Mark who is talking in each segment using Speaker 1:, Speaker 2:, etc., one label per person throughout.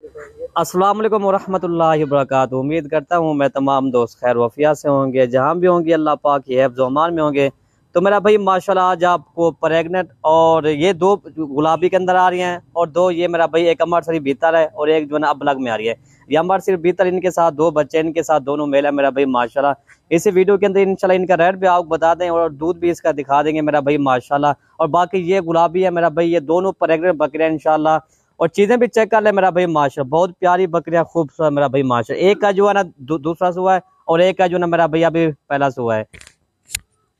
Speaker 1: अस्सलाम वालेकुम वरहमतुल्लाहि वबरकातुहू। उम्मीद करता हूँ मैं तमाम दोस्त खैर वफिया से होंगे, जहाँ भी होंगे अल्लाह पाक की हिफ्ज़ व अमान में होंगे। तो मेरा भाई माशाल्लाह आज आपको प्रेगनेंट और ये दो गुलाबी के अंदर आ रही हैं और दो ये मेरा भाई एक अमर शरीफ भीतर है और एक जो है ना अबलग में आ रही है। ये अमर शरीफ भीतर इनके साथ दो बच्चे, इनके साथ दोनों मेल है मेरा भाई माशाल्लाह। इस वीडियो के अंदर इंशाल्लाह इनका रेट भी आपको बता दें और दूध भी इसका दिखा देंगे मेरा भाई माशाल्लाह। और बाकी ये गुलाबी है मेरा भाई, ये दोनों प्रेगनेंट बकरियां इंशाल्लाह। और चीजें भी चेक कर ले मेरा भाई माशा, बहुत प्यारी बकरियां खूबसूरत मेरा भाई माशा। एक का जो है ना दूसरा सुआ है और एक का जो ना मेरा भाई अभी पहला सुआ है।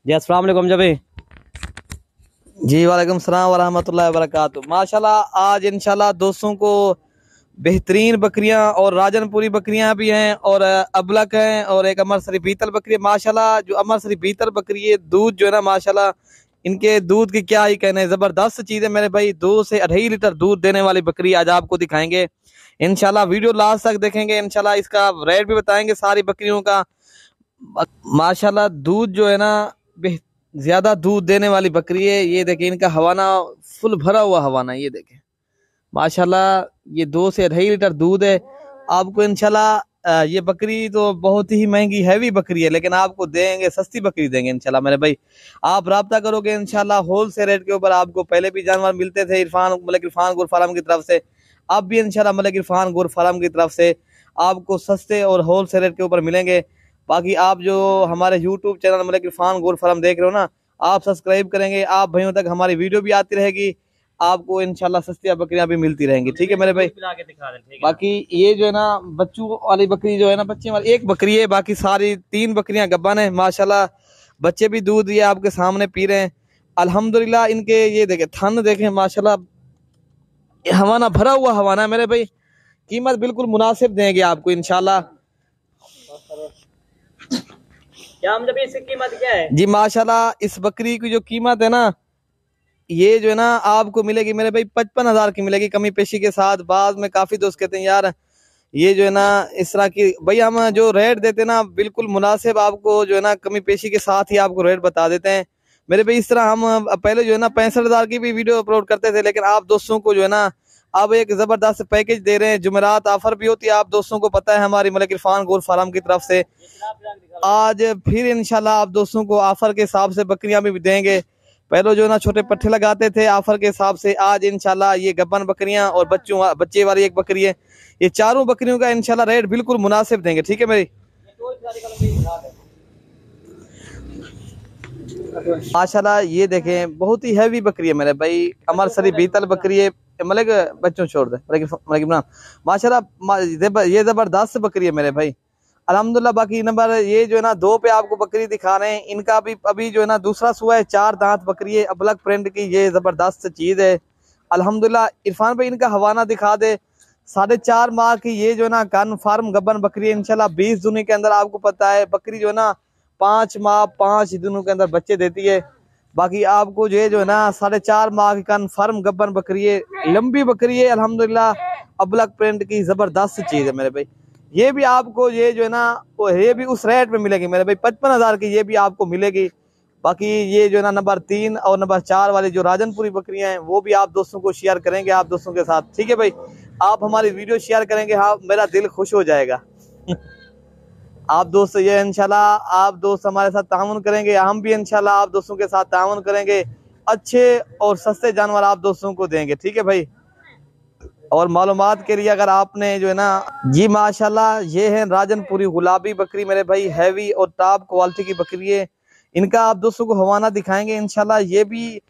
Speaker 1: जी अस्सलाम वालेकुम जी भाई। जी वालेकुम सलाम वरहमतुल्लाहि वबरकातुहू। माशाल्लाह आज इंशाल्लाह दोस्तों को बेहतरीन बकरियां और राजनपुरी बकरियां भी हैं और अबलक हैं और एक अमर शरीफ बीतल बकरी है माशाल्लाह। जो अमर शरीफ बीतल बकरी है दूध जो है ना माशाल्लाह, इनके दूध की क्या ही कहने, जबरदस्त चीज है मेरे भाई। 2 से 2.5 लीटर दूध देने वाली बकरी आज आपको दिखाएंगे इंशाल्लाह। वीडियो लास्ट तक देखेंगे इंशाल्लाह। इसका रेट भी बताएंगे सारी बकरियों का। माशाल्लाह दूध जो है ना ज्यादा दूध देने वाली बकरी है। ये देखें इनका हवाना फुल भरा हुआ हवाना, ये देखें माशाल्लाह। ये 2 से 2.5 लीटर दूध है आपको इंशाल्लाह। ये बकरी तो बहुत ही महंगी हैवी बकरी है, लेकिन आपको देंगे सस्ती बकरी देंगे इंशाल्लाह मेरे भाई। आप राब्ता करोगे इंशाल्लाह होल सेल रेट के ऊपर। आपको पहले भी जानवर मिलते थे मलिक इरफान गोट फार्म की तरफ से, अब भी इंशाल्लाह मलिक इरफान गोट फार्म की तरफ से आपको सस्ते और होल सेल रेट के ऊपर मिलेंगे। बाकी आप जो हमारे YouTube channel Malik Irfan goat farm देख रहे हो ना, आप सब्सक्राइब करेंगे, आप भाइयों तक हमारी वीडियो भी आती रहेगी, आपको इंशाल्लाह सस्ती बकरियां भी मिलती रहेंगी। ठीक है मेरे भाई। बाकी ये जो है ना बच्चों वाली बकरी जो है ना, बच्चे वाली एक बकरी है, बाकी सारी 3 बकरियां गब्बन है माशाल्लाह। बच्चे भी दूध ये आपके सामने पी रहे हैं अल्हम्दुलिल्लाह। इनके ये देखे थन देखें माशाल्लाह, हवाना भरा हुआ हवाना है मेरे भाई। कीमत बिल्कुल मुनासिब देंगे आपको इंशाल्लाह। क्या हम जब इसकी कीमत क्या है जी माशाल्लाह। इस बकरी की जो कीमत है ना, ये जो है ना आपको मिलेगी मेरे भाई 55,000 की मिलेगी कमी पेशी के साथ। बाद में काफी दोस्त कहते हैं यार ये जो है ना इस तरह की, भाई हम जो रेट देते हैं ना बिल्कुल मुनासिब आपको जो है ना कमी पेशी के साथ ही आपको रेट बता देते हैं मेरे भाई। इस तरह हम पहले जो है ना 65,000 की भी वीडियो अपलोड करते थे, लेकिन आप दोस्तों को जो है ना अब एक जबरदस्त पैकेज दे रहे हैं। जुमेरात ऑफर भी होती है, आप दोस्तों को पता है हमारी मलिक इरफान गोट फार्म की तरफ से। आज फिर इंशाल्लाह आप दोस्तों को ऑफर के हिसाब से बकरियां भी देंगे। पहले जो ना छोटे पट्टे लगाते थे ऑफर के हिसाब से, आज इंशाल्लाह ये गब्बन बकरियां और बच्चे वाली एक बकरी है, ये चारों बकरियों का इंशाल्लाह रेट बिल्कुल मुनासिब देंगे। ठीक है मेरी। माशाल्लाह ये देखें बहुत ही हैवी बकरी है मेरे भाई, अमर शरीफ बीतल बकरी है। मलिक बच्चों छोड़ दे माशाल्लाह, ये जबरदस्त बकरी है मेरे भाई अल्हम्दुलिल्लाह। बाकी नंबर ये जो है ना 2 पे आपको बकरी दिखा रहे हैं, इनका भी अभी जो है ना दूसरा सुआ है, 4 दांत बकरी है अबलग प्रिंट की, ये जबरदस्त चीज है अल्हम्दुलिल्लाह। इरफान भाई इनका हवाना दिखा दे। 4.5 माह की ये जो है ना कन्फर्म गब्बन बकरी है इंशाल्लाह। 20 दिनों के अंदर आपको पता है बकरी जो है ना 5 माह 5 दिनों के अंदर बच्चे देती है। बाकी आपको ये जो है ना 4.5 माह की कन्फर्म गब्बन बकरी है, लंबी बकरी है अल्हम्दुलिल्लाह, अबलग प्रिंट की जबरदस्त चीज है मेरे भाई। ये भी आपको ये जो है ना ये भी उस रेट में मिलेगी मेरे भाई, 55,000 की ये भी आपको मिलेगी। बाकी ये जो है ना नंबर 3 और नंबर 4 वाली जो राजनपुरी बकरियां हैं वो भी आप दोस्तों को शेयर करेंगे आप दोस्तों के साथ। ठीक है भाई, आप हमारी वीडियो शेयर करेंगे, हाँ मेरा दिल खुश हो जाएगा। आप दोस्त ये इंशाल्लाह आप दोस्त हमारे साथ ताउन करेंगे, हम भी इंशाल्लाह आप दोस्तों के साथ ताउन करेंगे, अच्छे और सस्ते जानवर आप दोस्तों को देंगे। ठीक है भाई। और मालूमात के लिए अगर आपने जो है ना जी माशाल्लाह ये है राजनपुरी गुलाबी बकरी मेरे भाई, हैवी और टॉप क्वालिटी की बकरी है। इनका आप दोस्तों को हवाना दिखाएंगे इंशाल्लाह। ये भी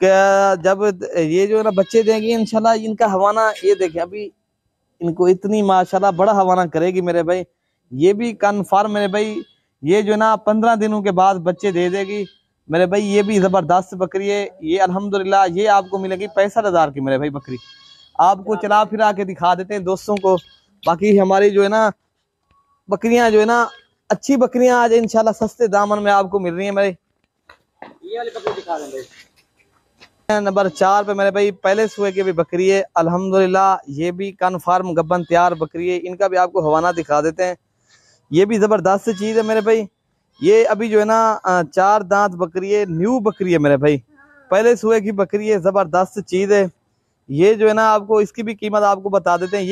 Speaker 1: जब ये जो है ना बच्चे देंगे इंशाल्लाह, इनका हवाना ये देखें अभी इनको इतनी माशाल्लाह बड़ा हवाना करेगी मेरे भाई। ये भी कन्फर्म मेरे भाई, ये जो है ना 15 दिनों के बाद बच्चे दे देगी मेरे भाई। ये भी जबरदस्त बकरी है ये अल्हम्दुलिल्लाह। ये आपको मिलेगी 65,000 की मेरे भाई बकरी। आपको चला फिरा के दिखा देते हैं दोस्तों को। बाकी हमारी जो है ना बकरियां जो है ना अच्छी बकरियां आज इंशाल्लाह सस्ते दामन में आपको मिल रही है मेरे। ये वाली बकरी दिखा देंगे नंबर 4 पे मेरे भाई, पहले सुए की भी बकरी है अल्हम्दुलिल्लाह। ये भी कन्फर्म गब्बन तैयार बकरी है, इनका भी आपको हवाना दिखा देते हैं। ये भी जबरदस्त चीज है मेरे भाई। ये अभी जो है ना 4 दांत बकरी है, न्यू बकरी है मेरे भाई, पहले सुए की बकरी है, जबरदस्त चीज है।
Speaker 2: ये जो है ना आपको इसकी भी कीमत आपको बता देते हैं।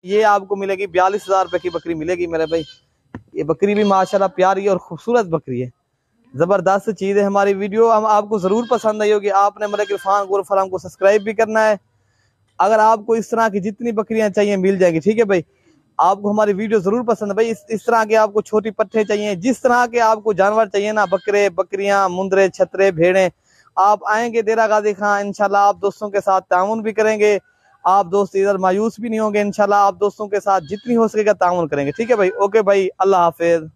Speaker 2: ये आपको मिलेगी 42,000 रुपए की बकरी मिलेगी मेरे भाई। ये बकरी भी माशाल्लाह प्यारी और खूबसूरत बकरी है, जबरदस्त चीज है। हमारी वीडियो हम आपको जरूर पसंद आई होगी। आपने मलिक इरफान गोल्ड फार्म को सब्सक्राइब भी करना है। अगर आपको इस तरह की जितनी बकरियां चाहिए मिल जाएगी, ठीक है भाई। आपको हमारी वीडियो जरूर पसंद है भाई। इस तरह के आपको छोटी पट्टे चाहिए, जिस तरह के आपको जानवर चाहिए ना, बकरे बकरियां मुंदरे छतरे भेड़े, आप आएंगे डेरा गाजी खां, इंशाल्लाह आप दोस्तों के साथ ताउन भी करेंगे। आप दोस्त इधर मायूस भी नहीं होंगे, इंशाल्लाह आप दोस्तों के साथ जितनी हो सकेगा ताउन करेंगे, ठीक है भाई। ओके भाई, अल्लाह हाफिज।